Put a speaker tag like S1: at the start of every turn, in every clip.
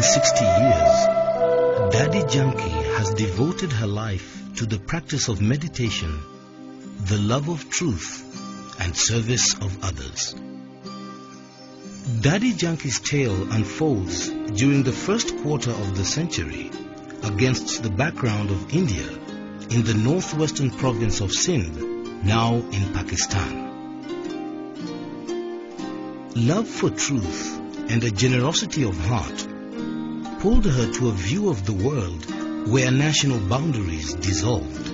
S1: than 60 years, Daddy Janki has devoted her life to the practice of meditation, the love of truth, and service of others. Daddy Janki's tale unfolds during the first quarter of the century against the background of India in the northwestern province of Sindh, now in Pakistan. Love for truth and a generosity of heart pulled her to a view of the world where national boundaries dissolved.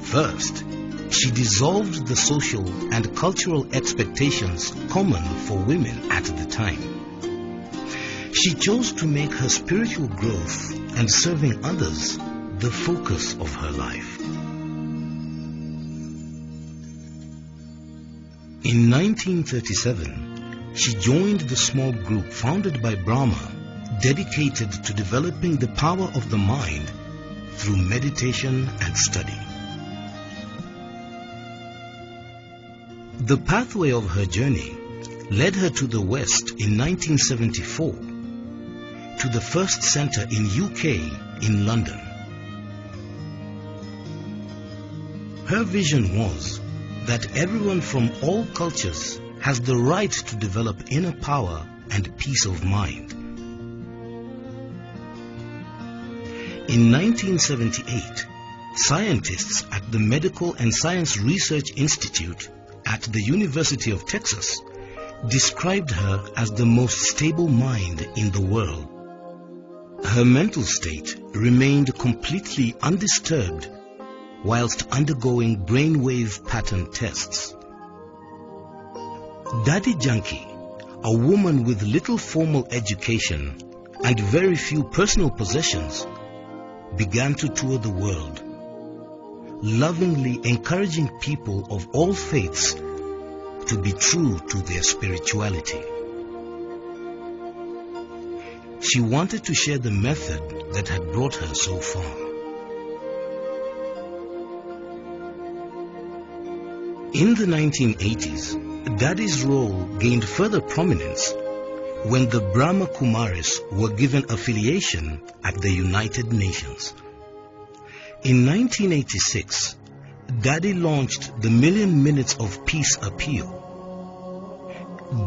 S1: First, she dissolved the social and cultural expectations common for women at the time. She chose to make her spiritual growth and serving others the focus of her life. In 1937, she joined the small group founded by Brahma, dedicated to developing the power of the mind through meditation and study. The pathway of her journey led her to the West in 1974, to the first center in UK in London. Her vision was that everyone from all cultures has the right to develop inner power and peace of mind. In 1978, scientists at the Medical and Science Research Institute at the University of Texas described her as the most stable mind in the world. Her mental state remained completely undisturbed whilst undergoing brainwave pattern tests. Daddy Janki, a woman with little formal education and very few personal possessions, began to tour the world, lovingly encouraging people of all faiths to be true to their spirituality. She wanted to share the method that had brought her so far. In the 1980s, Daddy's role gained further prominence when the Brahma Kumaris were given affiliation at the United Nations. In 1986, Daddy launched the Million Minutes of Peace appeal.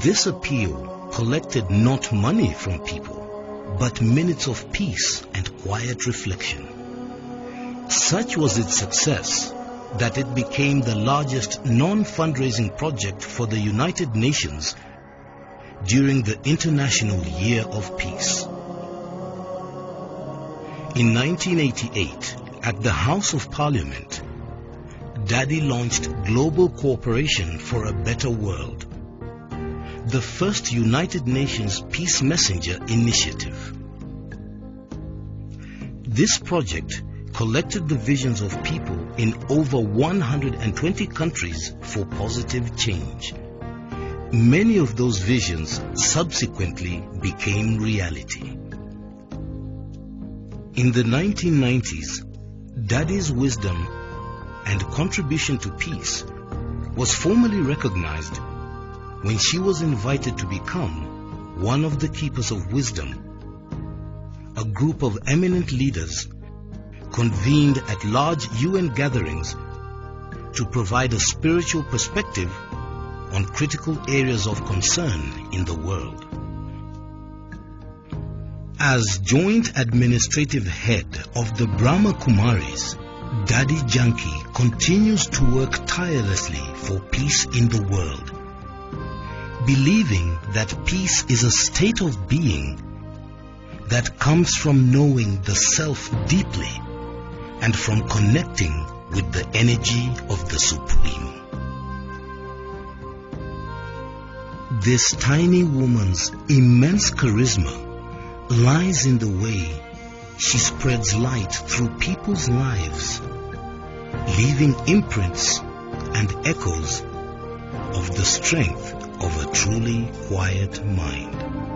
S1: This appeal collected not money from people, but minutes of peace and quiet reflection. Such was its success that it became the largest non-fundraising project for the United Nations during the International Year of Peace. In 1988, at the House of Parliament, Daddy launched Global Cooperation for a Better World, the first United Nations Peace Messenger initiative. This project collected the visions of people in over 120 countries for positive change. Many of those visions subsequently became reality. In the 1990s, Daddy's wisdom and contribution to peace was formally recognized when she was invited to become one of the Keepers of Wisdom, a group of eminent leaders convened at large UN gatherings to provide a spiritual perspective on critical areas of concern in the world. As joint administrative head of the Brahma Kumaris, Daddy Janki continues to work tirelessly for peace in the world, believing that peace is a state of being that comes from knowing the self deeply and from connecting with the energy of the Supreme. This tiny woman's immense charisma lies in the way she spreads light through people's lives, leaving imprints and echoes of the strength of a truly quiet mind.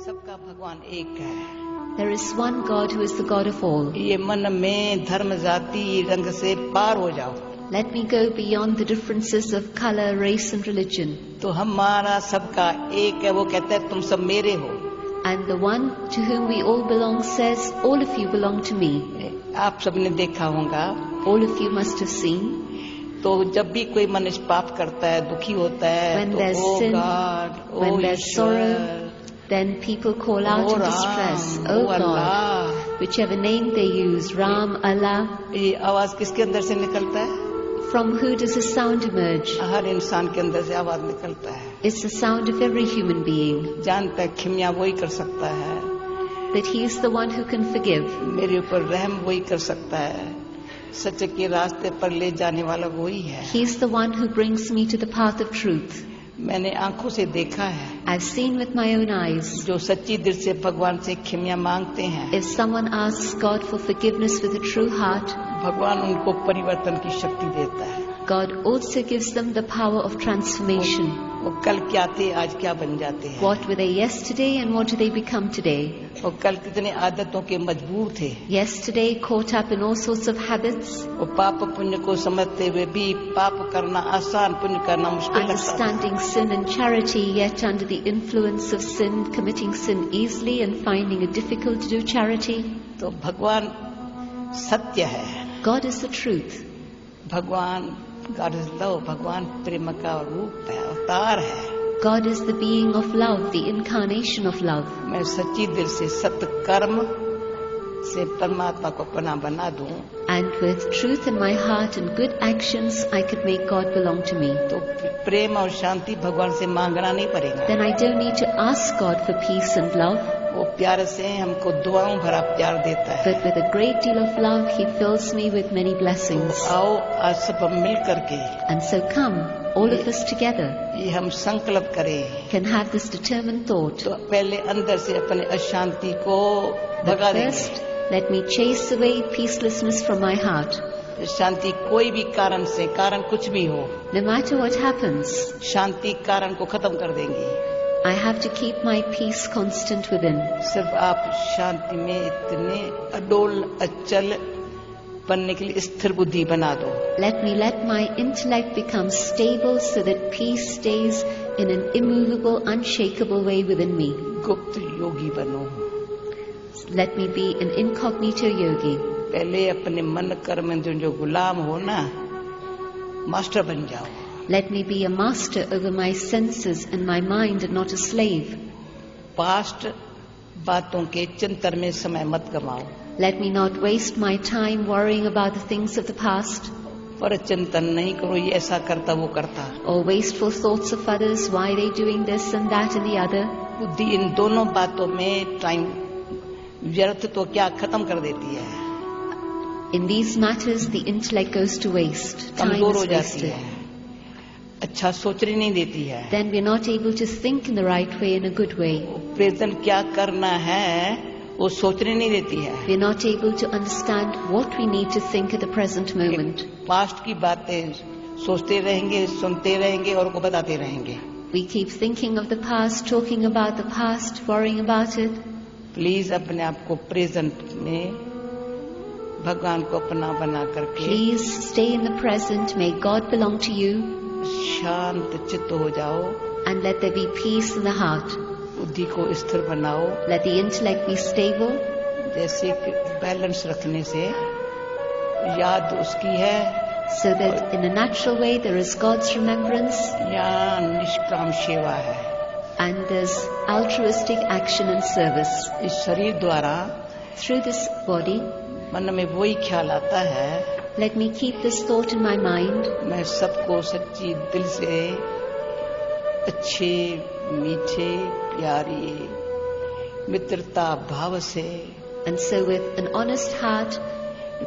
S2: सबका भगवान एक है, There is one God who is the God of all.
S3: ये मन में धर्म जाति रंग से पार हो जाओ.
S2: Let me go beyond the differences of color, race and religion.
S3: तो हमारा सबका एक है. वो कहता है तुम सब मेरे हो.
S2: And the one to whom we all belong says, all of you belong to me.
S3: आप सबने देखा होगा.
S2: All of you must have seen.
S3: तो जब भी कोई मनुष्य पाप करता है, दुखी होता है,
S2: When
S3: तो
S2: there's
S3: oh
S2: sin,
S3: God,
S2: when
S3: oh
S2: there's
S3: Ishwar,
S2: sorrow, then people call out
S3: oh
S2: in distress,
S3: Ram,
S2: Oh
S3: oh
S2: God,
S3: Allah.
S2: whichever name they use, Ram, Allah.
S3: ये आवाज किसके अंदर से निकलता है?
S2: From who does a sound emerge?
S3: हर इंसान के अंदर से आवाज निकलता है.
S2: It's the sound of every human being,
S3: जानता है खिमिया वही कर सकता है.
S2: that he is the one who can forgive.
S3: मेरे ऊपर रहम वही कर सकता है. सच के रास्ते पर ले जाने वाला वही है.
S2: He is the one who brings me to the path of truth.
S3: मैंने आंखों से देखा है.
S2: I've seen with my own eyes.
S3: जो सच्ची दिल से भगवान से खिमिया मांगते हैं,
S2: If someone asks God for forgiveness with a true heart,
S3: भगवान उनको परिवर्तन की शक्ति देता है.
S2: God also gives them the power of transformation.
S3: वो कल क्या थे, आज क्या बन जाते हैं.
S2: What were they yesterday and what do they become today?
S3: वो कल कितने आदतों के मजबूर थे.
S2: Yesterday caught up in all sorts of habits,
S3: वो पाप पुण्य को समझते हुए भी पाप करना आसान, पुण्य करना मुश्किल लगता था.
S2: understanding sin and charity, yet under the influence of sin, committing sin easily and finding it difficult to do charity.
S3: तो भगवान सत्य है.
S2: God is the truth.
S3: भगवान God is love. भगवान प्रेम का रूप है, अवतार है.
S2: God is the being of love, the incarnation of love.
S3: मैं सच्ची दिल से सत्य कर्म से परमात्मा को अपना बना दूं,
S2: And with truth in my heart and good actions, I could make God belong to me.
S3: तो प्रेम और शांति भगवान से मांगना नहीं पड़ेगा.
S2: Then I don't need to ask God for peace and love,
S3: वो प्यार से हमको दुआओं भरा प्यार देता है.
S2: but with a great deal of love, He fills me with many blessings.
S3: आओ आज सब हम मिल करके
S2: And so come, all of us together,
S3: ये हम संकल्प करें.
S2: can have this determined thought.
S3: तो पहले अंदर से अपने अशांति को
S2: But
S3: भगा
S2: first,
S3: देंगे.
S2: let me chase away peacelessness from my heart.
S3: शांति कोई भी कारण से, कारण कुछ भी हो,
S2: No matter what happens,
S3: शांति कारण को खत्म कर देंगी.
S2: I have to keep my peace constant within.
S3: सिर्फ आप शांति में इतने अडोल अचल बनने के लिए स्थिर बुद्धि बना दो.
S2: Let my intellect become stable so that peace stays in an immovable, unshakable way within me.
S3: गुप्त योगी बनो.
S2: Let me be an incognito yogi.
S3: पहले अपने मन कर्म जो गुलाम हो ना, मास्टर बन जाओ.
S2: Let me be a master over my senses and my mind and not a slave.
S3: Past बातों के चिंतन में समय मत गवाओ.
S2: Let me not waste my time worrying about the things of the past,
S3: पर चिंतन नहीं करो ये ऐसा करता वो करता.
S2: or wasteful thoughts of others, why they doing this and that and the other.
S3: बुद्धि इन दोनों बातों में टाइम व्यर्थ तो क्या खत्म कर देती है.
S2: In these matters, the intellect goes to waste. Time
S3: कमजोर हो
S2: is
S3: जाती
S2: wasted.
S3: है. अच्छा सोचने नहीं देती है.
S2: Then we're not able to think in the right way, in a good way.
S3: Present क्या करना है वो सोचने नहीं देती है.
S2: We're not able to understand what we need to think at the present moment.
S3: Past की बातें सोचते रहेंगे, सुनते रहेंगे और को बताते रहेंगे.
S2: We keep thinking of the past, talking about the past, worrying about it.
S3: Please अपने आप को प्रेजेंट में भगवान को अपना बना करके
S2: Please stay in the present. May God belong to you.
S3: शांत चित्त हो जाओ.
S2: And let there be peace in the heart.
S3: बुद्धि को स्थिर बनाओ.
S2: Let the intellect be stable.
S3: जैसे कि बैलेंस रखने से याद उसकी है
S2: So that in a natural way there is God's remembrance
S3: या निष्काम सेवा है.
S2: and there's altruistic action and service.
S3: इस शरीर द्वारा
S2: Through this body,
S3: मन में वही ख्याल आता है,
S2: let me keep this thought in my mind.
S3: मैं सबको सच्ची दिल से अच्छे मीठे प्यारे मित्रता भाव से
S2: And so with an honest heart,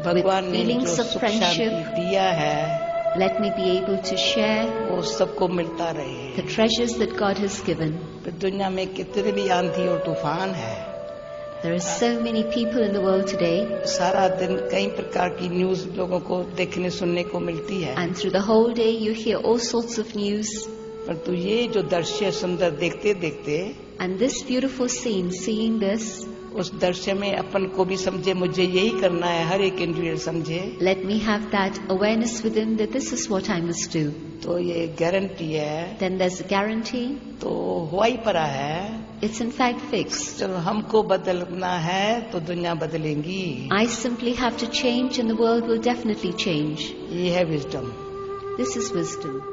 S3: भगवान ने
S2: feelings
S3: जो
S2: of
S3: सुख
S2: friendship,
S3: शांति दिया है
S2: let me be able to share
S3: वो सबको मिलता रहे.
S2: the treasures that God has given.
S3: दुनिया में कितने भी आंधी और तूफान है.
S2: There are so many people in the world today,
S3: सारा दिन कई प्रकार की न्यूज लोगों को देखने सुनने को मिलती है.
S2: and through the whole day you hear all sorts of news.
S3: परंतु ये जो दृश्य सुंदर देखते देखते
S2: And this beautiful scene, seeing this,
S3: उस दृश्य में अपन को भी समझे, मुझे यही करना है, हर एक इंडिविजुअल समझे।
S2: Let me have that awareness within that this is what I must do.
S3: तो ये गारंटी है।
S2: Then there's a guarantee.
S3: तो हुआ ही पड़ा है।
S2: It's in fact fixed.
S3: चलो हमको बदलना है तो दुनिया बदलेंगी।
S2: I simply have to change and the world will definitely change.
S3: ये है विजडम।
S2: This is wisdom.